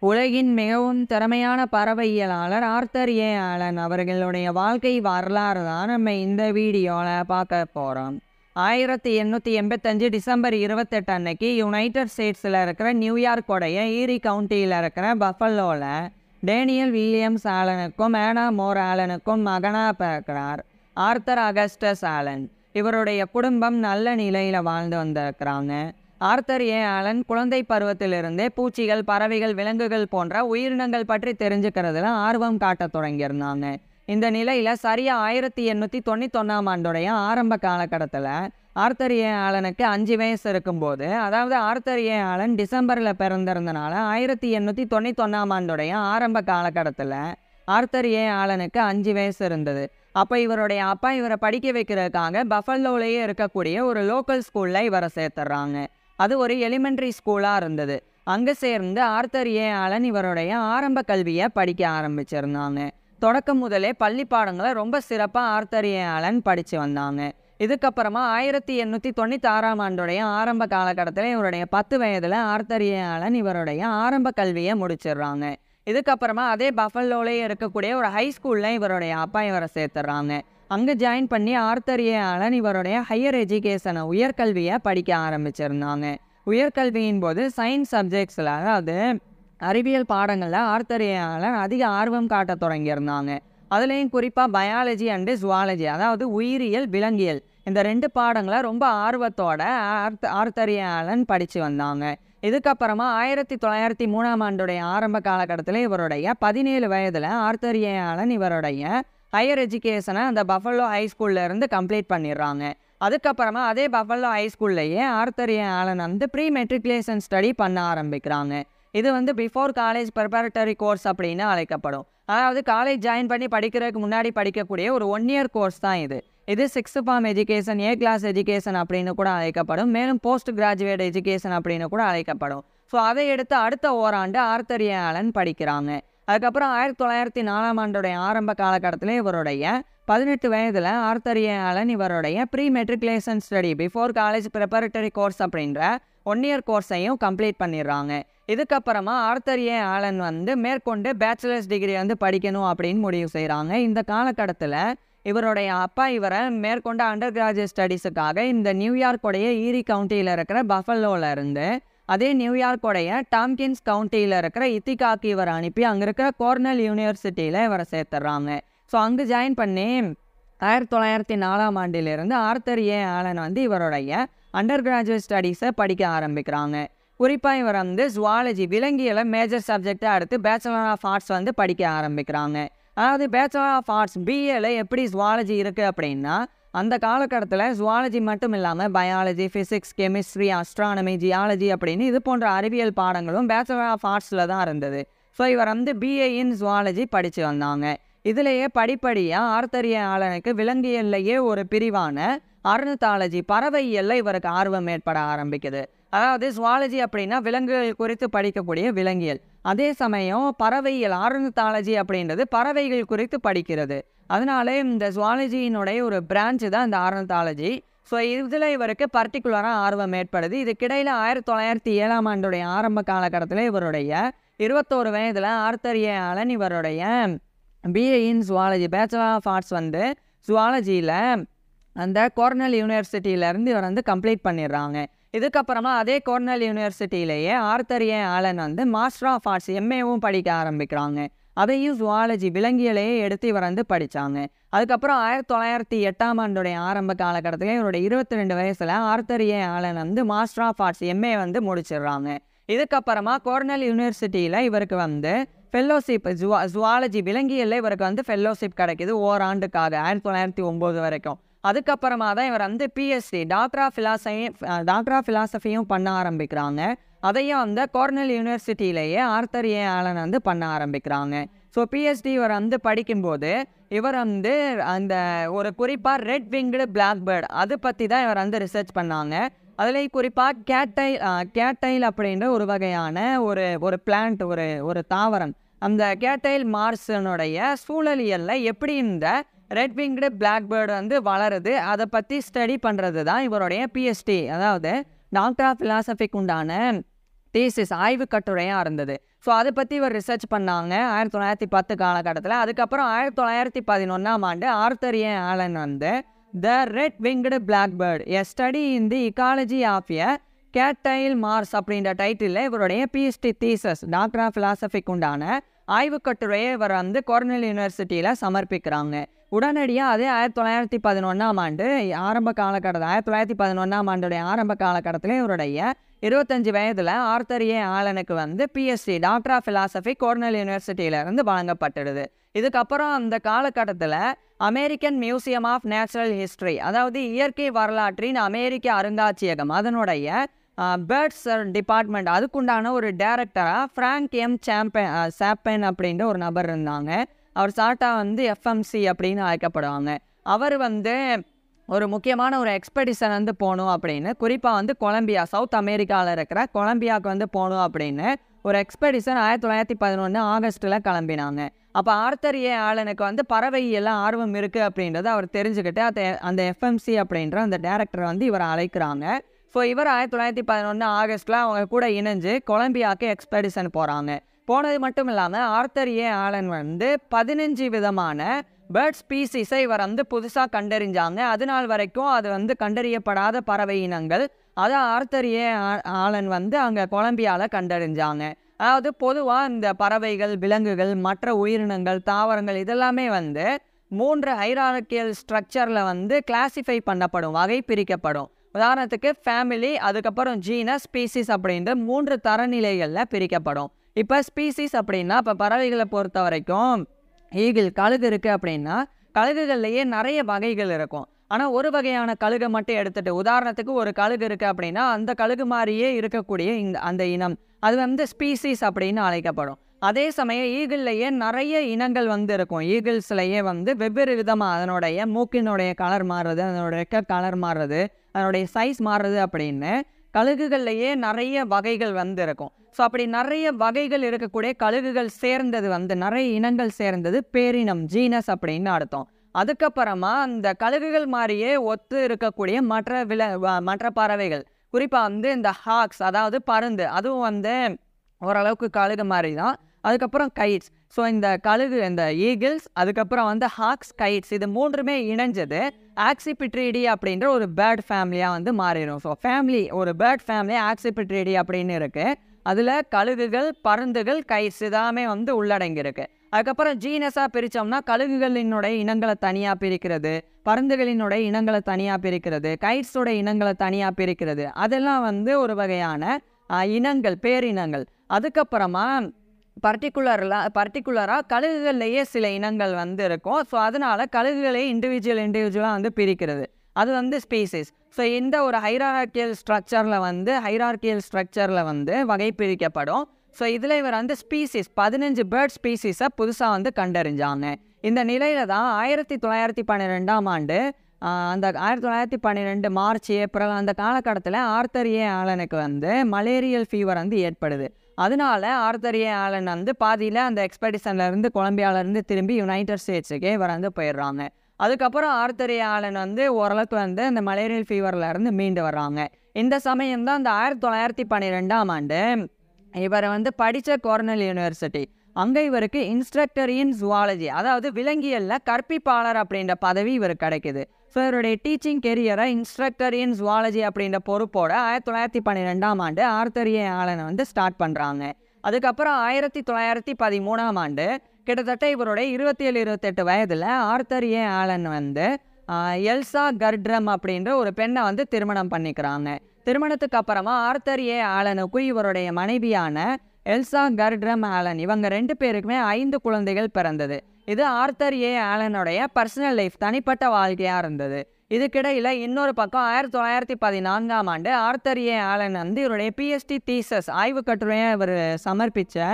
உலகின் மிகவும் திறமையான பறவையியலாளர் ஆர்தர் ஏ ஆலன் அவர்களுடைய வாழ்க்கை வரலாறு தான் நம்ம இந்த வீடியோவில் பார்க்க போகிறோம். 1885 டிசம்பர் 28 அன்னைக்கு யுனைடெட் ஸ்டேட்ஸில் இருக்கிற நியூயார்க் உடைய ஈரி கவுண்டியில் இருக்கிற பஃபலோவில் டேனியல் வில்லியம்ஸ் ஆலனுக்கும் ஆனா மோர் ஆலனுக்கும் மகனாக பிறக்கிறார் ஆர்தர் அகஸ்டஸ் ஆலன். இவருடைய குடும்பம் நல்ல நிலையில் வாழ்ந்து வந்திருக்கிறாங்க. ஆர்தர் ஏ ஆலன் குழந்தை பருவத்திலிருந்தே பூச்சிகள், பறவைகள், விலங்குகள் போன்ற உயிரினங்கள் பற்றி தெரிஞ்சுக்கிறதுல ஆர்வம் காட்டத் தொடங்கியிருந்தாங்க. இந்த நிலையில் சரியாக 1891 ஆண்டுடைய ஆரம்ப காலகட்டத்தில் ஆர்தர் ஏ ஆலனுக்கு 5 வயசு இருக்கும்போது, அதாவது ஆர்தர் ஏ ஆலன் டிசம்பரில் பிறந்திருந்தனால 1891 ஆண்டுடைய ஆரம்ப காலகட்டத்தில் ஆர்தர் ஏ ஆலனுக்கு 5 வயசு இருந்தது. அப்போ இவருடைய அப்பா இவரை படிக்க வைக்கிறதுக்காக பஃபலோலேயே இருக்கக்கூடிய ஒரு லோக்கல் ஸ்கூலில் இவரை சேர்த்துட்றாங்க. அது ஒரு எலிமெண்ட்ரி ஸ்கூலாக இருந்தது. அங்கே சேர்ந்து ஆர்தர் ஏ ஆலன் இவருடைய ஆரம்ப கல்வியை படிக்க ஆரம்பிச்சிருந்தாங்க. தொடக்கம் முதலே பள்ளி பாடங்களை ரொம்ப சிறப்பாக ஆர்தர் ஏ ஆலன் படித்து வந்தாங்க. இதுக்கப்புறமா 1896 ஆண்டுடைய ஆரம்ப காலகட்டத்தில் இவருடைய 10 வயதில் ஆர்தர் ஏ ஆலன் இவருடைய ஆரம்ப கல்வியை முடிச்சிடுறாங்க. இதுக்கப்புறமா அதே பஃபலோலேயே இருக்கக்கூடிய ஒரு ஹை ஸ்கூலில் இவருடைய அப்பா இவரை சேர்த்துட்றாங்க. அங்கே ஜாயின் பண்ணி ஆர்தர் ஏ ஆலன் இவருடைய ஹையர் எஜுகேஷனை உயர்கல்வியை படிக்க ஆரம்பிச்சிருந்தாங்க. உயர்கல்வியின் போது சயின்ஸ் சப்ஜெக்ட்ஸில், அதாவது அறிவியல் பாடங்களில் ஆர்தர் ஏ ஆலன் அதிக ஆர்வம் காட்ட தொடங்கியிருந்தாங்க. அதுலேயும் குறிப்பாக பயாலஜி அண்டு ஜுவாலஜி, அதாவது உயிரியல், விலங்கியல், இந்த 2 பாடங்களை ரொம்ப ஆர்வத்தோட ஆர்தர் ஏ ஆலன் படித்து வந்தாங்க. இதுக்கப்புறமா 1903 ஆண்டுடைய ஆரம்ப காலகட்டத்தில் இவருடைய 17 வயதில் ஆர்தர் ஏ ஆலன் இவருடைய ஹையர் எஜுகேஷனை அந்த பஃபலோ ஹை ஸ்கூல்லேருந்து கம்ப்ளீட் பண்ணிடுறாங்க. அதுக்கப்புறமா அதே பஃபலோ ஹை ஸ்கூல்லையே Arthur A Alan pre matriculation study பண்ண ஆரம்பிக்கிறாங்க. இது பிஃபோர் காலேஜ் ப்ரிப்பரேட்டரி கோர்ஸ் அப்படின்னு அழைக்கப்படும். அதாவது காலேஜ் ஜாயின் பண்ணி படிக்கிறதுக்கு முன்னாடி படிக்கக்கூடிய ஒரு 1 இயர் கோர்ஸ் தான் இது. 6th form education, A class education அப்படின்னு கூட அழைக்கப்படும். மேலும் போஸ்ட் கிராஜுவேட் எஜுகேஷன் அப்படின்னு கூட அழைக்கப்படும். ஸோ அதை எடுத்து அடுத்த ஓராண்டு ஆர்தர் ஏ ஆலன் படிக்கிறாங்க. அதுக்கப்புறம் 1904 ஆண்டுடைய ஆரம்ப காலகட்டத்தில் இவருடைய 18 வயதில் ஆர்தர் ஏ ஆலன் இவருடைய pre matriculation study before college preparatory course அப்படின்ற 1 இயர் கோர்ஸையும் கம்ப்ளீட் பண்ணிடுறாங்க. இதுக்கப்புறமா ஆர்தர் ஏ ஆலன் மேற்கொண்டு பேச்சுலர்ஸ் டிகிரி படிக்கணும் அப்படின்னு முடிவு செய்கிறாங்க. இந்த காலகட்டத்தில் இவருடைய அப்பா இவரை மேற்கொண்ட அண்டர் கிராஜுவேட் ஸ்டடீஸுக்காக இந்த நியூயார்க்குடைய ஈரி கவுண்டியில் இருக்கிற பஃபலோவில் இருந்து அதே நியூயார்க்குடைய டாம்கின்ஸ் கவுண்டியில் இருக்கிற இத்திகாக்கு இவரை அனுப்பி அங்கே இருக்கிற கார்னெல் யூனிவர்சிட்டியில் இவரை சேர்த்துட்றாங்க. ஸோ அங்கே ஜாயின் பண்ணி 1904 ஆண்டிலிருந்து ஆர்தர் ஏ ஆலன் இவருடைய அண்டர் கிராஜுவேட் ஸ்டடீஸை படிக்க ஆரம்பிக்கிறாங்க. குறிப்பாக இவர் ஜுவாலஜி, விலங்கியலை மேஜர் சப்ஜெக்டாக அடுத்து பேச்சுலர் ஆஃப் ஆர்ட்ஸ் படிக்க ஆரம்பிக்கிறாங்க. அதாவது பேச்சுலர் ஆஃப் ஆர்ட்ஸ் பிஏல எப்படி ஜுவாலஜி இருக்குது அப்படின்னா, அந்த காலகட்டத்தில் ஜுவாலஜி மட்டும் இல்லாமல் biology, physics, chemistry, astronomy, geology அப்படின்னு இது போன்ற அறிவியல் பாடங்களும் பேச்சுலர் ஆஃப் ஆர்ட்ஸில் தான் இருந்தது. ஸோ இவர் பிஏ இன் ஜுவாலஜி படித்து வந்தாங்க. இதிலேயே படிப்படியாக ஆர்தர் ஏ ஆலனுக்கு விலங்கியல்லையே ஒரு பிரிவான ஆர்னித்தாலஜி, பறவையியலில் இவருக்கு ஆர்வம் ஏற்பட ஆரம்பிக்குது. அதாவது ஜுவாலஜி அப்படின்னா விலங்குகள் குறித்து படிக்கக்கூடிய விலங்கியல், அதே சமயம் பறவையியல் ஆர்னித்தாலஜி அப்படின்றது பறவைகள் குறித்து படிக்கிறது. அதனாலே இந்த ஜுவாலஜியினுடைய ஒரு பிரான்ச்சு தான் இந்த ஆர்னித்தாலஜி. ஸோ இதில் இவருக்கு பர்டிகுலராக ஆர்வம் ஏற்படுது. இதுக்கிடையில் 1907 ஆண்டுடைய ஆரம்ப காலகட்டத்தில் இவருடைய 21 வயதில் ஆர்தர் ஏ ஆலன் இவருடைய BA in zoology, bachelor of arts ஜுவாலஜியில் அந்த கார்னெல் யூனிவர்சிட்டியிலேருந்து இவர் கம்ப்ளீட் பண்ணிடுறாங்க. இதுக்கப்புறமா அதே கார்னெல் யூனிவர்சிட்டியிலேயே Arthur A Allen master of arts எம்ஏவும் படிக்க ஆரம்பிக்கிறாங்க. அதையும் ஜுவாலஜி, விலங்கியலையே எடுத்து இவர் படித்தாங்க. அதுக்கப்புறம் 1908 ஆண்டுடைய ஆரம்ப காலகட்டத்தில் இவருடைய 22 வயசில் Arthur A Allen master of arts MA முடிச்சிடுறாங்க. இதுக்கப்புறமா கார்னெல் யூனிவர்சிட்டியில் இவருக்கு ஃபெல்லோஷிப், ஜுவாலஜி விலங்கியலில் இவருக்கு ஃபெல்லோஷிப் கிடைக்கிது ஓராண்டுக்காக 1909 வரைக்கும். அதுக்கப்புறமா தான் இவர் பிஎஸ்சி, டாக்டர் ஆஃப் ஃபிலாசபியும் பண்ண ஆரம்பிக்கிறாங்க. அதையும் கார்னெல் யூனிவர்சிட்டியிலேயே ஆர்தர் ஏ ஆலன் பண்ண ஆரம்பிக்கிறாங்க. ஸோ பிஎஸ்டி இவர் படிக்கும்போது இவர் அந்த ஒரு குறிப்பாக ரெட் விங்டு பிளாக் பேர்ட் அது பற்றி தான் இவர் ரிசர்ச் பண்ணாங்க. அதுலேயும் குறிப்பாக கேட்டைல் அப்படின்ற ஒரு வகையான ஒரு பிளான்ட், ஒரு தாவரம், அந்த கேட்டைல் மார்ஸனுடைய சூழலியலில் எப்படி இந்த ரெட் விங்டு பிளாக் பேர்டு வளருது அதை பற்றி ஸ்டடி பண்ணுறது தான் இவருடைய பிஎஸ்டி, அதாவது டாக்டர் ஆஃப் ஃபிலாசபிக்கு உண்டான தீசிஸ், ஆய்வு கட்டுரையாக இருந்தது. ஸோ அதை பற்றி இவர் ரிசர்ச் பண்ணாங்க 1910 காலகட்டத்தில். அதுக்கப்புறம் 1911ஆம் ஆண்டு ஆர்த்தர் ஏ ஆலன் வந்து the red winged blackbird a study in the ecology of a cattail marsh அப்படின்ற டைட்டிலில் இவருடைய பிஹெச்டி தீசஸ் டாக்டர் ஆஃப் ஃபிலாசபிக்கு உண்டான ஆய்வுக்கட்டுரையை இவர் வந்து கார்னெல் யூனிவர்சிட்டியில் சமர்ப்பிக்கிறாங்க. உடனடியாக அதே 1911ஆம் ஆண்டு ஆரம்ப காலகட்டத்தில் 1911ஆம் ஆண்டுடைய ஆரம்ப காலகட்டத்தில் இவருடைய 25 வயதில் ஆர்த்தர் ஏ ஆலனுக்கு வந்து PhD doctor of philosophy Cornell யூனிவர்சிட்டியிலேருந்து வழங்கப்பட்டுடுது. இதுக்கப்புறம் அந்த காலகட்டத்தில் American museum of natural history, அதாவது இயற்கை வரலாற்றின் அமெரிக்க அருங்காட்சியகம், அதனுடைய பேர்ட்ஸ் டிபார்ட்மெண்ட் அதுக்குண்டான ஒரு டைரக்டராக ஃப்ராங்க் எம் சாப்பன் அப்படின்ற ஒரு நபர் இருந்தாங்க. அவர் ஷார்ட்டாக வந்து எஃப்எம்சி அப்படின்னு அழைக்கப்படுவாங்க. அவர் வந்து ஒரு முக்கியமான ஒரு எக்ஸ்பெடிஷன் வந்து போகணும் அப்படின்னு, குறிப்பாக வந்து கொலம்பியா, சவுத் அமெரிக்காவில் இருக்கிற கொலம்பியாவுக்கு வந்து போகணும் அப்படின்னு ஒரு எக்ஸ்பெடிஷன் 1911 ஆகஸ்ட்டில் கிளம்பினாங்க. அப்போ ஆர்த்தர் ஏ ஆலனுக்கு வந்து பறவையெல்லாம் ஆர்வம் இருக்குது அப்படின்றத அவர் தெரிஞ்சுக்கிட்டு அந்த எஃப்எம்சி அப்படின்ற அந்த டைரக்டரை வந்து இவரை அழைக்கிறாங்க. ஸோ இவர் 1911 ஆகஸ்ட்டில் அவங்க கூட இணைஞ்சு கொலம்பியாவுக்கு எக்ஸ்பெடிஷன் போகிறாங்க. போனது மட்டும் இல்லாமல் ஆர்த்தர் ஏ ஆலன் வந்து 15 விதமான பேர்ட் ஸ்பீசிஸை இவர் வந்து புதுசாக கண்டறிஞ்சாங்க. அது நாள் வரைக்கும் அது வந்து கண்டறியப்படாத பறவை இனங்கள் அதை ஆர்த்தர் ஏ ஆலன் வந்து அங்கே கொலம்பியாவில் கண்டறிஞ்சாங்க. அதாவது பொதுவாக இந்த பறவைகள், விலங்குகள், மற்ற உயிரினங்கள், தாவரங்கள் இதெல்லாமே வந்து 3 ஹைரார்க்கியல் ஸ்ட்ரக்சரில் வந்து கிளாசிஃபை பண்ணப்படும், வகை பிரிக்கப்படும். உதாரணத்துக்கு ஃபேமிலி, அதுக்கப்புறம் ஜீனஸ், ஸ்பீசிஸ் அப்படின்ற 3 தரநிலைகளில் பிரிக்கப்படும். இப்போ ஸ்பீசிஸ் அப்படின்னா இப்போ பறவைகளை பொறுத்த வரைக்கும் ஈகிள், கழுகு இருக்குது அப்படின்னா கழுகுகள்லேயே நிறைய வகைகள் இருக்கும். ஆனால் ஒரு வகையான கழுகை மட்டும் எடுத்துகிட்டு, உதாரணத்துக்கு ஒரு கழுகு இருக்குது அப்படின்னா அந்த கழுகு மாதிரியே இருக்கக்கூடிய அந்த இனம் அது வந்து ஸ்பீசிஸ் அப்படின்னு அழைக்கப்படும். அதே சமயம் ஈகிள்லேயே நிறைய இனங்கள் வந்து இருக்கும். ஈகிள்ஸ்லேயே வந்து வெவ்வேறு விதமாக அதனுடைய மூக்கினுடைய கலர் மாறுறது, அதனுடைய ரெக்க கலர் மாறுறது, அதனுடைய சைஸ் மாறுறது அப்படின்னு கழுகுகள்லேயே நிறைய வகைகள் வந்து இருக்கும். ஸோ அப்படி நிறைய வகைகள் இருக்கக்கூடிய கழுகுகள் சேர்ந்தது வந்து நிறைய இனங்கள் சேர்ந்தது பேரினம், ஜீனஸ் அப்படின்னு அர்த்தம். அதுக்கப்புறமா அந்த கழுகுகள் மாதிரியே ஒத்து இருக்கக்கூடிய மற்ற பறவைகள், குறிப்பாக வந்து இந்த ஹாக்ஸ், அதாவது பருந்து, அதுவும் வந்து ஓரளவுக்கு கழுகு மாதிரி தான். அதுக்கப்புறம் கைட்ஸ். ஸோ இந்த கழுகு, இந்த ஈகிள்ஸ், அதுக்கப்புறம் வந்து ஹாக்ஸ், கைட்ஸ், இது 3மே இணைஞ்சது ஆக்சிபிட்ரிடி அப்படின்ற ஒரு பேர்ட் ஃபேமிலியாக வந்து மாறிடும். ஸோ ஃபேமிலி, ஒரு பேர்ட் ஃபேமிலி ஆக்சிபிட்ரிடி அப்படின்னு இருக்குது. அதில் கழுகுகள், பருந்துகள், கைட்ஸ் இதாமே வந்து உள்ளடங்கியிருக்கு. அதுக்கப்புறம் ஜீனஸாக பிரித்தோம்னா கழுகுகளினுடைய இனங்களை தனியாக பிரிக்கிறது, பருந்துகளினுடைய இனங்களை தனியாக பிரிக்கிறது, கைட்ஸோட இனங்களை தனியாக பிரிக்கிறது, அதெல்லாம் வந்து ஒரு வகையான இனங்கள், பேரினங்கள். அதுக்கப்புறமா பர்டிகுலராக கழுகுகள்லேயே சில இனங்கள் வந்து இருக்கும். ஸோ அதனால் கழுகுகளே இண்டிவிஜுவலாக வந்து பிரிக்கிறது, அது வந்து ஸ்பீசிஸ். ஸோ இந்த ஒரு ஹைரார்க்கியல் ஸ்ட்ரக்சரில் வந்து வகை பிரிக்கப்படும். ஸோ இதில் இவர் வந்து ஸ்பீசிஸ் 15 பேர்ட் ஸ்பீசிஸை புதுசாக வந்து கண்டறிஞ்சாங்க. இந்த நிலையில தான் 1912ஆம் ஆண்டு அந்த 1912 மார்ச், ஏப்ரல் அந்த காலகட்டத்தில் ஆர்த்தர் ஏ ஆலனுக்கு வந்து மலேரியல் ஃபீவர் வந்து ஏற்படுது. அதனால ஆர்த்தர் ஏ ஆலன் வந்து பாதியில் அந்த எக்ஸ்பெடிஷன்லேருந்து கொலம்பியாவிலேருந்து திரும்பி யுனைடெட் ஸ்டேட்ஸுக்கே இவர் வந்து போயிடுறாங்க. அதுக்கப்புறம் ஆர்த்தர் ஏ ஆலன் வந்து ஓரளவுக்கு வந்து அந்த மலேரியல் ஃபீவர்லேருந்து மீண்டு வர்றாங்க. இந்த சமயம்தான் அந்த 1912ஆம் ஆண்டு இவர் வந்து படித்த கார்னெல் யூனிவர்சிட்டி, அங்கே இவருக்கு இன்ஸ்ட்ரக்டர் இன் ஜுவாலஜி, அதாவது விலங்கியலில் கற்பிப்பாளர் அப்படின்ற பதவி இவருக்கு கிடைக்குது. ஸோ இவருடைய டீச்சிங் கெரியரை இன்ஸ்ட்ரக்டர் இன் ஜுவாலஜி அப்படின்ற பொறுப்போட 1912ஆம் ஆண்டு ஆர்த்தர் ஏ ஆலனை வந்து ஸ்டார்ட் பண்ணுறாங்க. அதுக்கப்புறம் 1913ஆம் ஆண்டு கிட்டத்தட்ட இவருடைய 27-28 வயதில் ஆர்த்தர் ஏ ஆலன் வந்து எல்சா கர்ட்ரம் அப்படின்ற ஒரு பெண்ணை வந்து திருமணம் பண்ணிக்கிறாங்க. திருமணத்துக்கு அப்புறமா ஆர்த்தர் ஏ ஆலனுக்கும் இவருடைய மனைவியான எல்சா கர்ட்ரம் ஆலன், இவங்க 2 பேருக்குமே 5 குழந்தைகள் பிறந்தது. இது ஆர்த்தர் ஏ ஆலனுடைய பர்சனல் லைஃப், தனிப்பட்ட வாழ்க்கையாக இருந்தது. இதுக்கிடையில் இன்னொரு பக்கம் 1914ஆம் ஆண்டு ஆர்த்தர் ஏ ஆலன் வந்து இவருடைய பிஹெச்டி தீசஸ் ஆய்வு கட்டுரையை இவர் சமர்ப்பித்த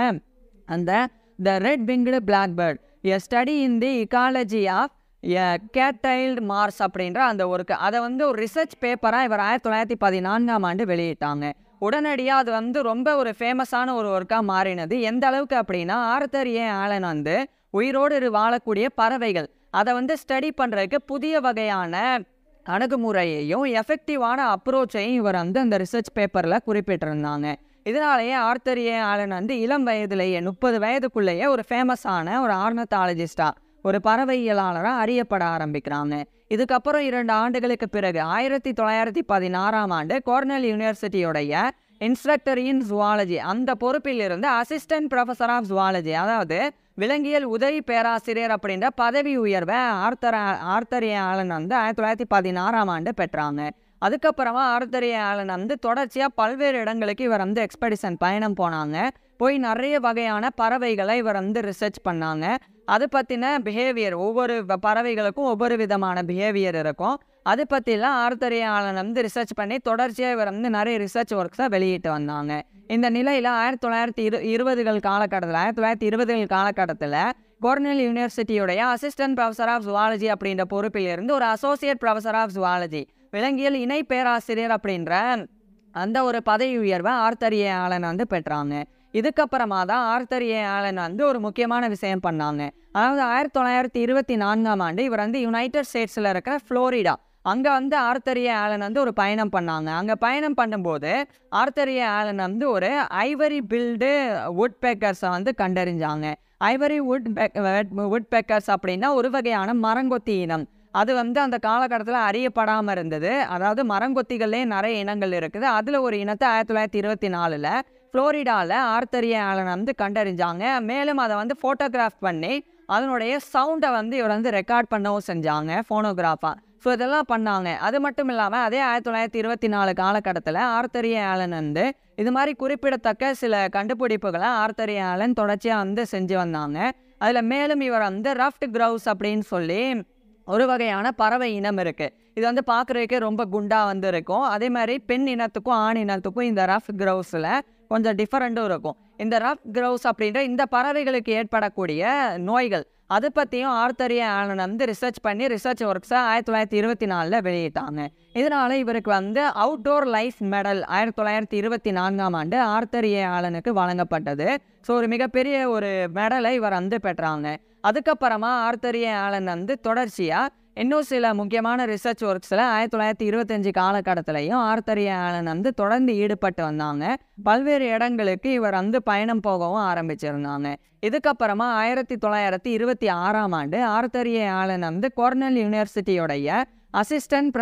அந்த the red winged blackbird a study in the ecology of கேட்டைல்டு மார்ஸ் அப்படின்ற அந்த ஒர்க்கு, அதை வந்து ஒரு ரிசர்ச் பேப்பராக இவர் 1914ஆம் ஆண்டு வெளியிட்டாங்க. உடனடியாக அது வந்து ரொம்ப ஒரு ஃபேமஸான ஒரு ஒர்க்காக மாறினது. எந்த அளவுக்கு அப்படின்னா ஆர்த்தர் ஏ ஆலன் வந்து உயிரோடு வாழக்கூடிய பறவைகள் அதை வந்து ஸ்டடி பண்ணுறதுக்கு புதிய வகையான அணுகுமுறையையும் எஃபெக்டிவான அப்ரோச்சையும் இவர் வந்து அந்த ரிசர்ச் பேப்பரில் குறிப்பிட்டிருந்தாங்க. இதனாலேயே ஆர்த்தர் ஏ ஆலன் வந்து இளம் வயதிலேயே 30 வயதுக்குள்ளேயே ஒரு ஃபேமஸான ஒரு ஆர்னத்தாலஜிஸ்டா ஒரு பறவையியலாளராக அறியப்பட ஆரம்பிக்கிறாங்க. இதுக்கப்புறம் 2 ஆண்டுகளுக்கு பிறகு 1916ஆம் ஆண்டு கார்னெல் யூனிவர்சிட்டியோடைய இன்ஸ்ட்ரக்டர் இன் ஜுவாலஜி அந்த பொறுப்பில் இருந்து அசிஸ்டன்ட் ப்ரொஃபஸர் ஆஃப் ஜுவாலஜி, அதாவது விலங்கியல் உதவி பேராசிரியர் அப்படின்ற பதவி உயர்வை ஆர்த்தர் ஏ ஆலன் வந்து 1916ஆம் ஆண்டு பெற்றாங்க. அதுக்கப்புறமா ஆர்த்தர் ஏ ஆலன் வந்து தொடர்ச்சியாக பல்வேறு இடங்களுக்கு இவர் வந்து எக்ஸ்பெடிஷன் பயணம் போனாங்க. போய் நிறைய வகையான பறவைகளை இவர் வந்து ரிசர்ச் பண்ணாங்க. அது பற்றின பிஹேவியர், ஒவ்வொரு பறவைகளுக்கும் ஒவ்வொரு விதமான பிஹேவியர் இருக்கும். அது பற்றிலாம் ஆர்த்தர் ஏ ஆலன் வந்து ரிசர்ச் பண்ணி தொடர்ச்சியாக இவர் வந்து நிறைய ரிசர்ச் ஒர்க்ஸை வெளியிட்டு வந்தாங்க. இந்த நிலையில் 1920கள் காலகட்டத்தில் கார்னெல் யூனிவர்சிட்டியுடைய அசிஸ்டன்ட் ப்ரொஃபஸர் ஆஃப் ஜுவாலஜி அப்படின்ற பொறுப்பில் இருந்து ஒரு அசோசியேட் ப்ரொஃபஸர் ஆஃப் ஜுவாலஜி, விலங்கியல் இணை பேராசிரியர் அப்படின்ற அந்த ஒரு பதவி உயர்வை ஆர்த்தர் ஏ ஆலன் வந்து பெற்றாங்க. இதுக்கப்புறமா தான் ஆர்த்தர் ஏ ஆலன் வந்து ஒரு முக்கியமான விஷயம் பண்ணாங்க. அதாவது 1924ஆம் ஆண்டு இவர் வந்து யுனைடெட் ஸ்டேட்ஸில் இருக்கிற ஃப்ளோரிடா அங்கே வந்து ஆர்த்தர் ஏ ஆலன் வந்து ஒரு பயணம் பண்ணாங்க. அங்கே பயணம் பண்ணும்போது ஆர்த்தர் ஏ ஆலன் வந்து ஒரு ஐவரி பில்டு வுட் பெக்கர்ஸை வந்து கண்டறிஞ்சாங்க. ஐவரி வுட் பெக்கர்ஸ் அப்படின்னா ஒரு வகையான மரங்கொத்தி இனம். அது வந்து அந்த காலகட்டத்தில் அறியப்படாமல் இருந்தது. அதாவது மரங்கொத்திகளே நிறைய இனங்கள் இருக்குது. அதில் ஒரு இனத்தை 1924 ஃப்ளோரிடாவில் ஆர்த்தர் ஏ ஆலன் வந்து கண்டறிஞ்சாங்க. மேலும் அதை வந்து ஃபோட்டோகிராஃப் பண்ணி அதனுடைய சவுண்டை வந்து இவர் வந்து ரெக்கார்ட் பண்ணவும் செஞ்சாங்க ஃபோனோகிராஃபாக. ஸோ இதெல்லாம் பண்ணாங்க. அது மட்டும் இல்லாமல் அதே 1924 காலகட்டத்தில் ஆர்த்தர் ஏ ஆலன் வந்து இது மாதிரி குறிப்பிடத்தக்க சில கண்டுபிடிப்புகளை ஆர்த்தர் ஏ ஆலன் தொடர்ச்சியாக வந்து செஞ்சு வந்தாங்க. அதில் மேலும் இவர் வந்து ரஃப்ட் க்ரௌஸ் அப்படின்னு சொல்லி ஒரு வகையான பறவை இனம் இருக்குது. இது வந்து பார்க்குறதுக்கே ரொம்ப குண்டாக வந்து இருக்கும். அதே மாதிரி பெண் இனத்துக்கும் ஆண் இனத்துக்கும் இந்த ரஃப் க்ரௌஸில் கொஞ்சம் டிஃப்ரெண்ட்டும் இருக்கும். இந்த ரஃப் க்ரௌஸ் அப்படின்ற இந்த பறவைகளுக்கு ஏற்படக்கூடிய நோய்கள் அதை பற்றியும் ஆர்த்தர் ஏ ஆலன் வந்து ரிசர்ச் பண்ணி ரிசர்ச் ஒர்க்ஸை 1924 வெளியிட்டாங்க. இதனால் இவருக்கு வந்து அவுட்டோர் லைஃப் மெடல் 1924ஆம் ஆண்டு ஆர்த்தர் ஏ ஆலனுக்கு வழங்கப்பட்டது. ஸோ ஒரு மிகப்பெரிய ஒரு மெடலை இவர் வந்து பெற்றாங்க. அதுக்கப்புறமா ஆர்த்தர் ஏ ஆலன் வந்து தொடர்ச்சியாக இன்னும் சில முக்கியமான ரிசர்ச் ஒர்க்ஸில் 1925 காலகட்டத்திலையும் ஆர்த்தர் ஏ ஆலன் வந்து தொடர்ந்து ஈடுபட்டு வந்தாங்க. பல்வேறு இடங்களுக்கு இவர் வந்து பயணம் போகவும் ஆரம்பிச்சிருந்தாங்க. இதுக்கப்புறமா 1926ஆம் ஆண்டு ஆர்த்தர் ஏ ஆலன் வந்து கார்னெல் யூனிவர்சிட்டியோடைய அசோசியேட்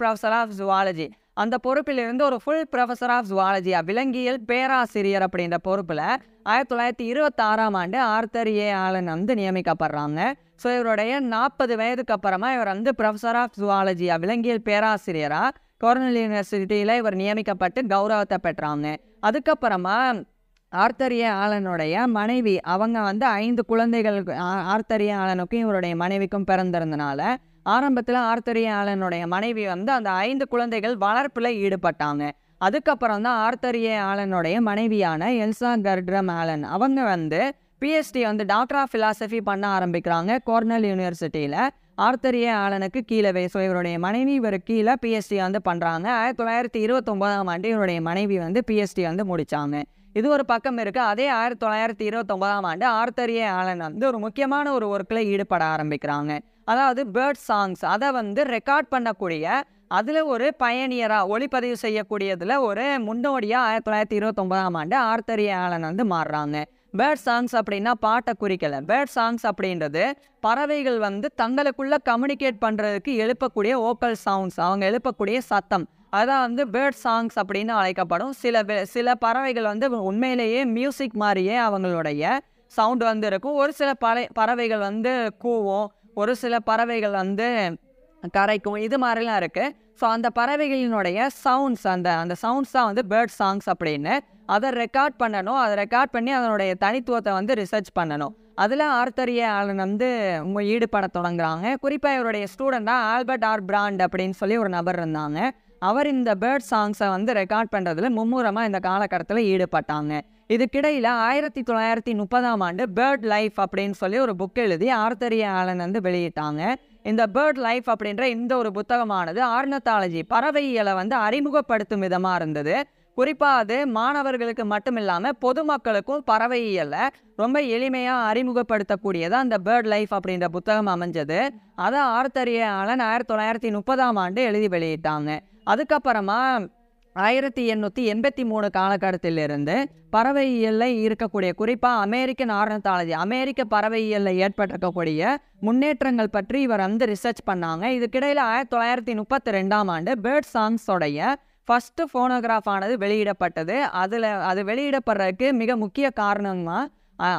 ப்ரொஃபஸர் ஆஃப் ஜுவாலஜி அந்த பொறுப்பிலிருந்து ஒரு ஃபுல் ப்ரொஃபஸர் ஆஃப் ஜுவாலஜி, விலங்கியல் பேராசிரியர் அப்படின்ற பொறுப்பில் 1926ஆம் ஆண்டு ஆர்த்தர் ஏ ஆலன் வந்து நியமிக்கப்படுறாங்க. ஸோ இவருடைய 40 வயதுக்கு அப்புறமா இவர் வந்து ப்ரொஃபஸர் ஆஃப் ஜுவாலஜி, விலங்கியல் பேராசிரியராக கார்னெல் யூனிவர்சிட்டியில் இவர் நியமிக்கப்பட்டு கௌரவத்தை பெற்றாங்க. அதுக்கப்புறமா ஆர்த்தர் ஏ ஆலனுடைய மனைவி, அவங்க வந்து 5 குழந்தைகள் ஆர்த்தர் ஏ ஆலனுக்கும் இவருடைய மனைவிக்கும் பிறந்திருந்தனால ஆரம்பத்தில் ஆர்த்தர் ஏ ஆலனுடைய மனைவி வந்து அந்த 5 குழந்தைகள் வளர்ப்பில் ஈடுபட்டாங்க. அதுக்கப்புறம் தான் ஆர்த்தர் ஏ ஆலனுடைய மனைவியான எல்சா கர்ட்ரம் ஆலன் அவங்க வந்து பிஎஸ்டி வந்து டாக்டர் ஆஃப் ஃபிலாசபி பண்ண ஆரம்பிக்கிறாங்க கார்னெல் யூனிவர்சிட்டியில். ஆர்த்தர் ஏ ஆலனுக்கு கீழே ஸோ இவருடைய மனைவி இவர் கீழே பிஎஸ்டி வந்து பண்ணுறாங்க. 1929ஆம் ஆண்டு இவருடைய மனைவி வந்து பிஎஸ்டி வந்து முடித்தாங்க. இது ஒரு பக்கம் இருக்குது. அதே 1929ஆம் ஆண்டு ஆர்த்தர் ஏ ஆலன் வந்து ஒரு முக்கியமான ஒரு ஒர்க்கில் ஈடுபட ஆரம்பிக்கிறாங்க. அதாவது பேர்ட் சாங்ஸ் அதை வந்து ரெக்கார்ட் பண்ணக்கூடிய அதில் ஒரு பயணியராக ஒளிப்பதிவு செய்யக்கூடியதில் ஒரு முன்னோடியாக 1929ஆம் ஆண்டு ஆர்த்தர் ஏ ஆலன் வந்து மாறுறாங்க. பேர்ட் சாங்ஸ் அப்படின்னா பாட்டை குறிக்கலை. பேர்ட் சாங்ஸ் அப்படின்றது பறவைகள் வந்து தங்களுக்குள்ளே கம்யூனிகேட் பண்ணுறதுக்கு எழுப்பக்கூடிய வோக்கல் சவுண்ட்ஸ், அவங்க எழுப்பக்கூடிய சத்தம், அதான் வந்து பேர்ட் சாங்ஸ் அப்படின்னு அழைக்கப்படும். சில பறவைகள் வந்து உண்மையிலேயே மியூசிக் மாதிரியே அவங்களுடைய சவுண்ட் வந்து இருக்கும். ஒரு சில பறவைகள் வந்து கூவும், ஒரு சில பறவைகள் வந்து கரைக்கும், இது மாதிரிலாம் இருக்குது. ஸோ அந்த பறவைகளினுடைய சவுண்ட்ஸ் அந்த சவுண்ட்ஸ் தான் வந்து பேர்ட் சாங்ஸ் அப்படின்னு. அதை ரெக்கார்ட் பண்ணணும். அதை ரெக்கார்ட் பண்ணி அதனுடைய தனித்துவத்தை வந்து ரிசர்ச் பண்ணணும். அதில் ஆர்த்தர் ஏ ஆலன் வந்து ஈடுபட தொடங்குறாங்க. குறிப்பாக இவருடைய ஸ்டூடெண்டாக ஆல்பர்ட் ஆர் பிராண்ட் அப்படின்னு சொல்லி ஒரு நபர் இருந்தாங்க. அவர் இந்த பேர்ட் சாங்ஸை வந்து ரெக்கார்ட் பண்ணுறதுல மும்முரமாக இந்த காலகட்டத்தில் ஈடுபட்டாங்க. இதுக்கிடையில் 1930ஆம் ஆண்டு பேர்ட் லைஃப் அப்படின்னு சொல்லி ஒரு புக் எழுதி ஆர்த்தர் ஏ ஆலன் வந்து வெளியிட்டாங்க. இந்த பேர்ட் லைஃப் அப்படின்ற இந்த ஒரு புத்தகமானது ஆர்னத்தாலஜி, பறவையியலை வந்து அறிமுகப்படுத்தும் விதமாக இருந்தது. குறிப்பாக அது மாணவர்களுக்கு மட்டும் இல்லாமல் பொதுமக்களுக்கும் பறவையியலை ரொம்ப எளிமையாக அறிமுகப்படுத்தக்கூடியதாக அந்த பேர்ட் லைஃப் அப்படின்ற புத்தகம் அமைஞ்சது. அதை ஆர்த்தர் ஏ ஆலன் 1930ஆம் ஆண்டு எழுதி வெளியிட்டாங்க. அதுக்கப்புறமா 1883 காலகட்டத்திலிருந்து பறவையியலில் இருக்கக்கூடிய குறிப்பாக அமெரிக்கன் ஆர்னத்தாலஜி அமெரிக்க பறவையியலில் ஏற்பட்டிருக்கக்கூடிய முன்னேற்றங்கள் பற்றி இவர் வந்து ரிசர்ச் பண்ணாங்க. இதுக்கிடையில் 1932ஆம் ஆண்டு பேர்ட் சாங்ஸோடைய ஃபஸ்ட்டு ஃபோனோகிராஃப் ஆனது வெளியிடப்பட்டது. அது வெளியிடப்படுறதுக்கு மிக முக்கிய காரணமாக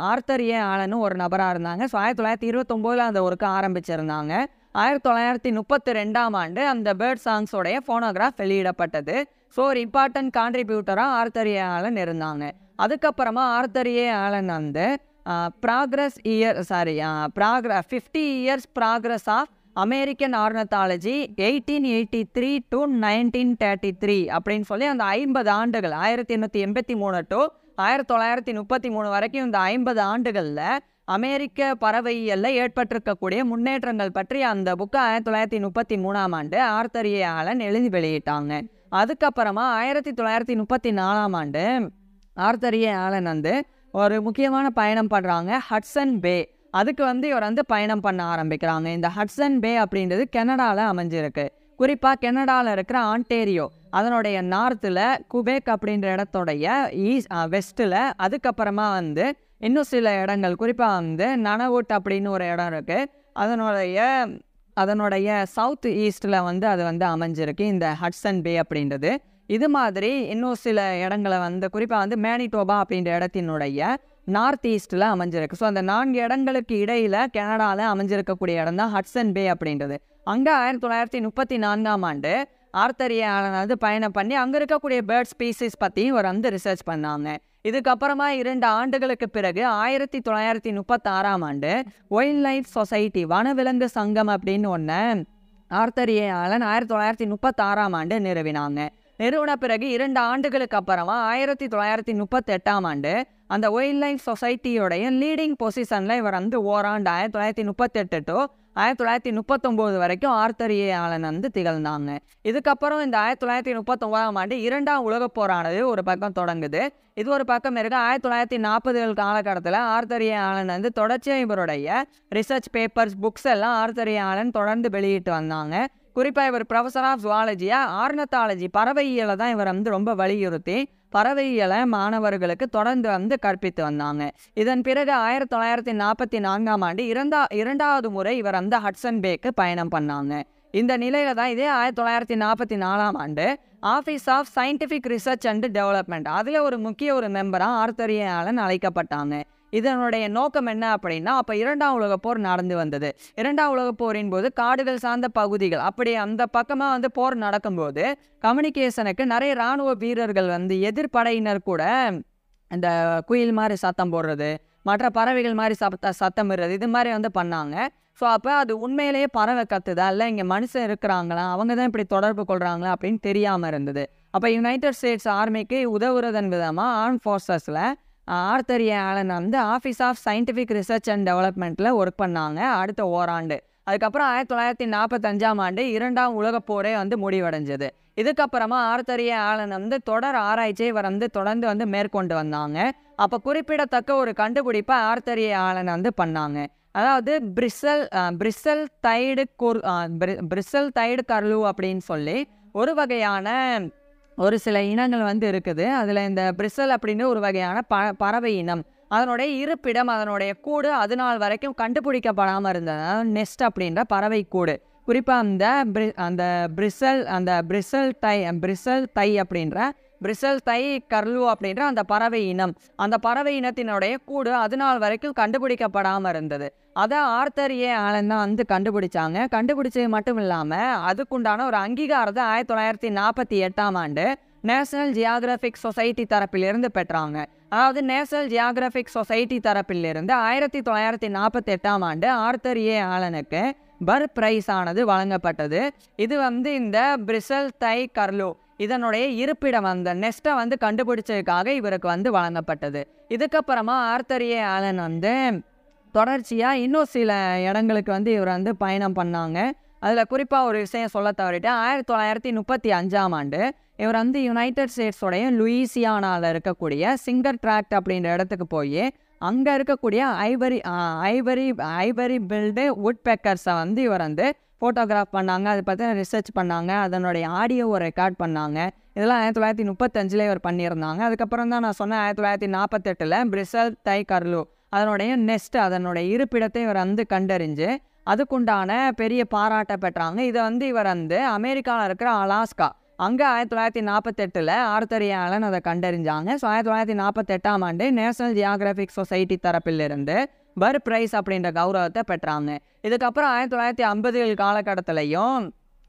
ஆர்த்தர் ஏ ஆலனும் ஒரு நபராக இருந்தாங்க. ஸோ 1929 அந்த ஒர்க்கு ஆரம்பிச்சிருந்தாங்க. 1932ஆம் ஆண்டு அந்த பேர்ட் சாங்ஸோடைய ஃபோனோகிராஃப் வெளியிடப்பட்டது. ஸோ ஒரு இம்பார்ட்டன்ட் கான்ட்ரிபியூட்டராக ஆர்த்தர் ஏ ஆலன் இருந்தாங்க. அதுக்கப்புறமா ஆர்த்தர் ஏ ஆலன் வந்து 50 years progress of American ornithology 1883 to 1933 அப்படின்னு சொல்லி அந்த 50 ஆண்டுகள் 1883 to 1933 வரைக்கும் இந்த 50 ஆண்டுகளில் அமெரிக்க பறவையியலில் ஏற்பட்டிருக்கக்கூடிய முன்னேற்றங்கள் பற்றி அந்த புக்கை 1933ஆம் ஆண்டு ஆர்த்தர் ஏ ஆலன் எழுதி வெளியிட்டாங்க. அதுக்கப்புறமா 1934ஆம் ஆண்டு ஆர்த்தர் ஏ ஆலன் வந்து ஒரு முக்கியமான பயணம் பண்ணுறாங்க, ஹட்சன் பே. அதுக்கு வந்து இவர் வந்து பயணம் பண்ண ஆரம்பிக்கிறாங்க. இந்த ஹட்சன் பே அப்படின்றது கனடாவில் அமைஞ்சிருக்கு. குறிப்பாக கனடாவில் இருக்கிற ஆன்டேரியோ அதனுடைய நார்த்தில் குபேக் அப்படின்ற இடத்துடைய வெஸ்ட்டில், அதுக்கப்புறமா வந்து இன்னும் சில இடங்கள் குறிப்பாக வந்து நனவுட் அப்படின்னு ஒரு இடம் இருக்குது, அதனுடைய சவுத் ஈஸ்டில் வந்து அது வந்து அமைஞ்சிருக்கு இந்த ஹட்சன் பே அப்படின்றது. இது மாதிரி இன்னும் சில இடங்களை வந்து குறிப்பாக வந்து மேனிடோபா அப்படின்ற இடத்தினுடைய நார்த் ஈஸ்டில் அமைஞ்சிருக்கு. ஸோ அந்த 4 இடங்களுக்கு இடையில் கனடாவில் அமைஞ்சிருக்கக்கூடிய இடம் தான் ஹட்சன் பே அப்படின்றது. அங்கே 1934ஆம் ஆண்டு ஆர்த்தர் ஏ ஆலன் வந்து பயணம் பண்ணி அங்கே இருக்கக்கூடிய பேர்ட் ஸ்பீசிஸ் பற்றியும் இவர் வந்து ரிசர்ச் பண்ணாங்க. இதுக்கப்புறமா 2 ஆண்டுகளுக்கு பிறகு 1936ஆம் ஆண்டு வைல்ட் லைஃப் சொசைட்டி வனவிலங்கு சங்கம் அப்படின்னு ஒன்று ஆர்த்தர் ஏ ஆலன் 1936ஆம் ஆண்டு நிறுவினாங்க. நிறுவன பிறகு 2 ஆண்டுகளுக்கு அப்புறமா 1938ஆம் ஆண்டு அந்த வைல்ட் லைஃப் சொசைட்டியோடைய லீடிங் பொசிஷனில் இவர் வந்து ஓராண்டு 1938 to 1939 வரைக்கும் ஆர்த்தர் ஏ ஆலன் வந்து திகழ்ந்தாங்க. இதுக்கப்புறம் இந்த 1939ஆம் ஆண்டு 2ஆம் உலகப் போரானது ஒரு பக்கம் தொடங்குது. இது ஒரு பக்கம் இருக்க 1940 காலகட்டத்தில் ஆர்த்தர் ஏ ஆலன் வந்து தொடர்ச்சியாக இவருடைய ரிசர்ச் பேப்பர்ஸ் புக்ஸ் எல்லாம் ஆர்த்தர் ஏ ஆலன் தொடர்ந்து வெளியிட்டு வந்தாங்க. குறிப்பாக இவர் ப்ரொஃபஸர் ஆஃப் ஜுவாலஜியாக ஆர்னத்தாலஜி பறவையியலை தான் இவர் வந்து ரொம்ப வலியுறுத்தி பறவையியலை மாணவர்களுக்கு தொடர்ந்து வந்து கற்பித்து வந்தாங்க. இதன் பிறகு 1944ஆம் ஆண்டு இரண்டாவது முறை இவர் வந்து ஹட்சன் பேக்கு பயணம் பண்ணாங்க. இந்த நிலையில தான் இதே 1944ஆம் ஆண்டு office of scientific research and development அதில் ஒரு முக்கிய மெம்பராக ஆர்த்தர் ஏ ஆலன் அழைக்கப்பட்டாங்க. இதனுடைய நோக்கம் என்ன அப்படின்னா, அப்போ 2ஆம் உலகப் போர் நடந்து வந்தது. 2ஆம் உலகப் போரின் போது காடுகள் சார்ந்த பகுதிகள் அப்படி அந்த பக்கமாக வந்து போர் நடக்கும்போது கம்யூனிகேஷனுக்கு நிறைய இராணுவ வீரர்கள் வந்து எதிர்ப்படையினர் கூட இந்த குயில் மாதிரி சத்தம் போடுறது, மற்ற பறவைகள் மாதிரி சத்தமிடுறது இது மாதிரி வந்து பண்ணாங்க. ஸோ அப்போ அது உண்மையிலேயே பறவை கத்துதா இல்லை இங்கே மனுஷன் இருக்கிறாங்களா, அவங்க தான் இப்படி தொடர்பு கொள்கிறாங்களா அப்படின்னு தெரியாமல் இருந்தது. அப்போ யுனைடெட் ஸ்டேட்ஸ் ஆர்மிக்கு உதவுறதன் விதமாக ஆர்ம் ஃபோர்ஸஸில் ஆர்த்தர் ஏ ஆலன் வந்து office of scientific research and டெவலப்மெண்ட்டில் ஒர்க் பண்ணாங்க அடுத்த ஓராண்டு. அதுக்கப்புறம் 1945ஆம் ஆண்டு 2ஆம் உலகப் போரே வந்து முடிவடைஞ்சது. இதுக்கப்புறமா ஆர்த்தர் ஏ ஆலன் வந்து தொடர் ஆராய்ச்சியை இவர் வந்து தொடர்ந்து வந்து மேற்கொண்டு வந்தாங்க. அப்போ குறிப்பிடத்தக்க ஒரு கண்டுபிடிப்பை ஆர்த்தர் ஏ ஆலன் வந்து பண்ணாங்க. அதாவது பிரிசல் தைடு கர்லூ அப்படின்னு சொல்லி ஒரு வகையான ஒரு சில இனங்கள் வந்து இருக்குது. அதில் இந்த பிரிசல் அப்படின்னு ஒரு வகையான பறவை இனம், அதனுடைய இருப்பிடம் அதனுடைய கூடு அது நாள் வரைக்கும் கண்டுபிடிக்கப்படாமல் இருந்தது. நெஸ்ட் அப்படின்ற பறவை கூடு. குறிப்பாக அந்த பிரிசல் தை கர்லூ அப்படின்ற அந்த பறவை இனம், அந்த பறவை இனத்தினுடைய கூடு அது நாள் வரைக்கும் கண்டுபிடிக்கப்படாமல் இருந்தது. அதை ஆர்த்தர் ஏ ஆலன் தான் வந்து கண்டுபிடிச்சாங்க. கண்டுபிடிச்சது மட்டும் இல்லாமல் அதுக்குண்டான ஒரு அங்கீகாரத்தை 1948ஆம் ஆண்டு நேஷனல் ஜியாகிரபிக் சொசைட்டி தரப்பிலிருந்து பெற்றாங்க. அதாவது நேஷனல் ஜியாகிரபிக் சொசைட்டி தரப்பிலிருந்து 1948ஆம் ஆண்டு ஆர்த்தர் ஏ ஆலனுக்கு பர் பிரைஸ் ஆனது வழங்கப்பட்டது. இது வந்து இந்த பிரிசல் தை கர்லூ இதனுடைய இருப்பிடம் அந்த நெஸ்ட்டை வந்து கண்டுபிடிச்சதுக்காக இவருக்கு வந்து வழங்கப்பட்டது. இதுக்கப்புறமா ஆர்த்தர் ஏ ஆலன் வந்து தொடர்ச்சியாக இன்னும் சில இடங்களுக்கு வந்து இவர் வந்து பயணம் பண்ணாங்க. அதில் குறிப்பாக ஒரு விஷயம் சொல்ல தவறிட்டேன். 1935ஆம் ஆண்டு இவர் வந்து யுனைடெட் ஸ்டேட்ஸோடைய லூயிசியானாவில் இருக்கக்கூடிய சிங்கர் ட்ராக்ட் அப்படின்ற இடத்துக்கு போய் அங்கே இருக்கக்கூடிய ஐவரி பில்டு வுட் பெக்கர்ஸை வந்து இவர் வந்து ஃபோட்டோகிராஃப் பண்ணாங்க. அதை பற்றி ரிசர்ச் பண்ணாங்க. அதனுடைய ஆடியோவை ரெக்கார்ட் பண்ணாங்க. இதெல்லாம் 1935 இவர் பண்ணியிருந்தாங்க. அதுக்கப்புறம் தான் நான் சொன்னேன் 1948 பிரிசல் தை கர்லு அதனுடைய நெஸ்ட் அதனுடைய இருப்பிடத்தை இவர் வந்து கண்டறிஞ்சு அதுக்குண்டான பெரிய பாராட்டை பெற்றாங்க. இதை வந்து இவர் வந்து அமெரிக்காவில் இருக்கிற அலாஸ்கா அங்கே 1948 ஆர்த்தர் ஏ ஆலன் அதை கண்டறிஞ்சாங்க. ஸோ 1948ஆம் ஆண்டு நேஷனல் ஜியாகிரபிக் சொசைட்டி தரப்பிலிருந்து பர் பிரைஸ் அப்படின்ற கௌரவத்தை பெற்றாங்க. இதுக்கப்புறம் 1950 காலகட்டத்திலையும்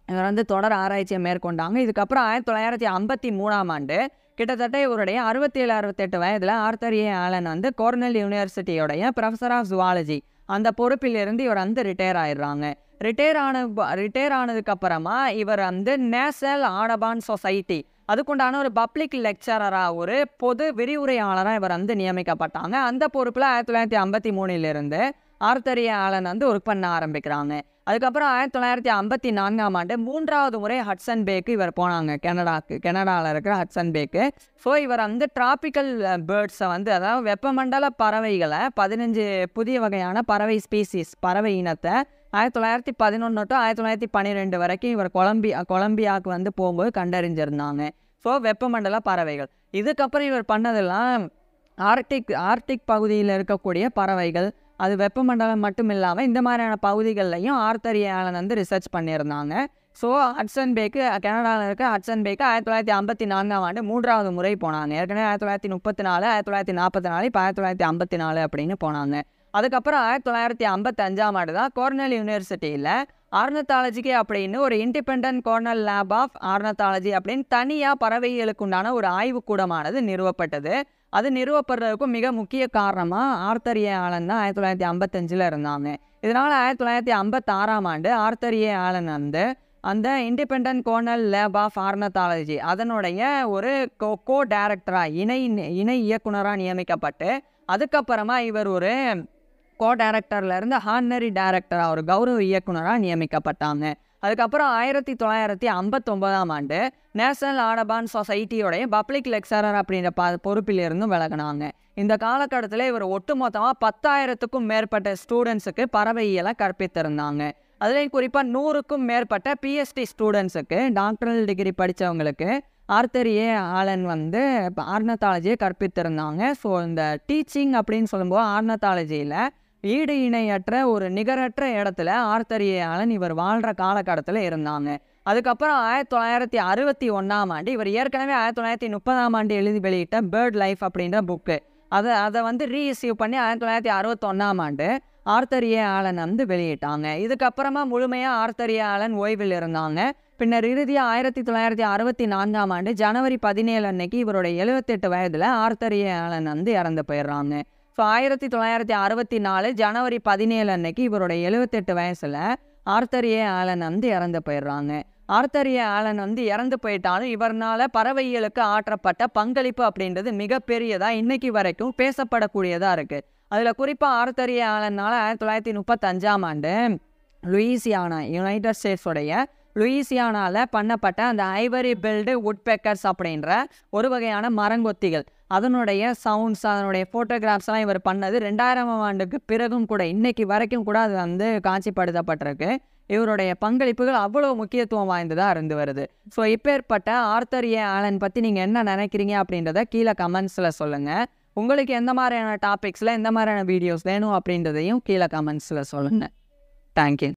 இவர் வந்து தொடர் ஆராய்ச்சியை மேற்கொண்டாங்க. இதுக்கப்புறம் 1953ஆம் ஆண்டு கிட்டத்தட்ட இவருடைய 67-68 வயதில் ஆர்த்தர் ஏ ஆலன் வந்து கார்னெல் யூனிவர்சிட்டியோடைய ப்ரொஃபஸர் ஆஃப் ஜுவாலஜி அந்த பொறுப்பிலிருந்து இவர் வந்து ரிட்டையர் ஆயிடுறாங்க. ரிட்டையர் ஆனதுக்கப்புறமா இவர் வந்து நேஷனல் ஆடபான் சொசைட்டி அதுக்குண்டான ஒரு பப்ளிக் லெக்சரராக ஒரு பொது விரிவுரையாளராக இவர் வந்து நியமிக்கப்பட்டாங்க. அந்த பொறுப்பில் 1953 ஆர்த்தர் ஏ ஆலன் வந்து ஒர்க் பண்ண ஆரம்பிக்கிறாங்க. அதுக்கப்புறம் 1954ஆம் ஆண்டு 3வது முறை ஹட்சன் பேக்கு இவர் போனாங்க. கனடாவில் இருக்கிற ஹட்சன் பேக்கு. ஸோ இவர் வந்து டிராபிக்கல் பேர்ட்ஸை வந்து அதாவது வெப்பமண்டல பறவைகளை 15 புதிய வகையான பறவை ஸ்பீசிஸ் பறவை இனத்தை 1911 to 1912 வரைக்கும் இவர் கொலம்பியாவுக்கு வந்து போகும்போது கண்டறிஞ்சிருந்தாங்க. ஸோ வெப்பமண்டல பறவைகள். இதுக்கப்புறம் இவர் பண்ணதெல்லாம் ஆர்டிக் பகுதியில் இருக்கக்கூடிய பறவைகள் அது வெப்பமண்டலம் மட்டும் இல்லாமல் இந்த மாதிரியான பகுதிகள்லையும் ஆர்த்தர் ஏ ஆலன் வந்து ரிசர்ச் பண்ணியிருந்தாங்க. ஸோ ஹட்சன் பேக்கு கனடாவில் இருக்க ஹட்சன் பேக்கு 1954ஆம் ஆண்டு 3வது முறை போனாங்க. ஏற்கனவே 1934 1944 இப்போ 1954 அப்படின்னு போனாங்க. அதுக்கப்புறம் 1955ஆம் ஆண்டு தான் கார்னெல் யூனிவர்சிட்டியில் ஆர்னத்தாலஜிக்கு அப்படின்னு ஒரு independent Cornell lab of ornithology அப்படின்னு தனியாக பறவைகளுக்கு உண்டான ஒரு ஆய்வுக்கூடமானது நிறுவப்பட்டது. அது நிறுவப்படுறதுக்கும் மிக முக்கிய காரணமாக ஆர்த்தர் ஏ ஆலன் தான் 1955 இருந்தாங்க. இதனால் 1956ஆம் ஆண்டு ஆர்த்தர் ஏ ஆலன் வந்து அந்த independent Cornell lab of ornithology அதனுடைய ஒரு கோ டைரக்டராக இணை இயக்குனராக நியமிக்கப்பட்டு அதுக்கப்புறமா இவர் ஒரு கோ டைரக்டர்லேருந்து ஹானரி டைரக்டராக ஒரு கௌரவ இயக்குனராக நியமிக்கப்பட்டாங்க. அதுக்கப்புறம் 1959ஆம் ஆண்டு நேஷனல் ஆடபான் சொசைட்டியோடைய பப்ளிக் லெக்சரர் அப்படின்ற பொறுப்பிலிருந்தும் விலகினாங்க. இந்த காலகட்டத்தில் இவர் ஒட்டுமொத்தமாக 10,000க்கும் மேற்பட்ட ஸ்டூடெண்ட்ஸுக்கு பறவையியலை கற்பித்திருந்தாங்க. அதுலேயும் குறிப்பாக 100க்கும் மேற்பட்ட பிஎஸ்டி ஸ்டூடெண்ட்ஸுக்கு டாக்டரல் டிகிரி படித்தவங்களுக்கு ஆர்த்தர் ஏ ஆலன் வந்து ஆர்னத்தாலஜியை கற்பித்திருந்தாங்க. ஸோ இந்த டீச்சிங் அப்படின்னு சொல்லும்போது ஆர்னத்தாலஜியில் ஈடு இணையற்ற ஒரு நிகரற்ற இடத்துல ஆர்த்தர் ஏ ஆலன் இவர் வாழ்கிற காலகட்டத்தில் இருந்தாங்க. அதுக்கப்புறம் 1961ஆம் ஆண்டு இவர் ஏற்கனவே 1930ஆம் ஆண்டு எழுதி வெளியிட்ட பேர்ட் லைஃப் அப்படின்ற புக்கு அதை வந்து ரீஇஸ்யூ பண்ணி 1961ஆம் ஆண்டு ஆர்த்தர் ஏ ஆலன் வந்து வெளியிட்டாங்க. இதுக்கப்புறமா முழுமையாக ஆர்த்தர் ஏ ஆலன் ஓய்வில் இருந்தாங்க. பின்னர் இறுதியாக 1964ஆம் ஆண்டு ஜனவரி 17 அன்னைக்கு இவருடைய 78 வயதில் ஆர்த்தர் ஏ ஆலன் வந்து இறந்து போயிடுறாங்க. ஸோ 1964 ஜனவரி 17 அன்னைக்கு இவருடைய 78 வயசில் ஆர்த்தர் ஏ ஆலன் வந்து இறந்து போயிடுறாங்க. ஆர்த்தர் ஏ ஆலன் வந்து இறந்து போயிட்டாலும் இவர்னால் பறவைகளுக்கு ஆற்றப்பட்ட பங்களிப்பு அப்படின்றது மிகப்பெரியதாக இன்னைக்கு வரைக்கும் பேசப்படக்கூடியதாக இருக்குது. அதில் குறிப்பாக ஆர்த்தர் ஏ ஆலனால் 1935ஆம் ஆண்டு லூயிசியானா யுனைடெட் ஸ்டேட்ஸோடைய லூயிசியானாவில் பண்ணப்பட்ட அந்த ஐவரி பில்டு உட்பெக்கர்ஸ் அப்படின்ற ஒரு வகையான மரங்கொத்திகள் அதனுடைய சவுண்ட்ஸ் அதனுடைய ஃபோட்டோகிராஃப்ஸ்லாம் இவர் பண்ணது 2000ஆம் ஆண்டுக்கு பிறகும் கூட இன்னைக்கு வரைக்கும் கூட அது வந்து காட்சிப்படுத்தப்பட்டிருக்கு. இவருடைய பங்களிப்புகள் அவ்வளோ முக்கியத்துவம் வாய்ந்ததாக இருந்து வருது. ஸோ இப்பேற்பட்ட ஆர்த்தர் ஏ ஆலன் பற்றி நீங்கள் என்ன நினைக்கிறீங்க அப்படின்றத கீழே கமெண்ட்ஸில் சொல்லுங்கள். உங்களுக்கு எந்த மாதிரியான டாபிக்ஸில் எந்த மாதிரியான வீடியோஸ் வேணும் அப்படின்றதையும் கீழே கமெண்ட்ஸில் சொல்லுங்கள். தேங்க்யூ.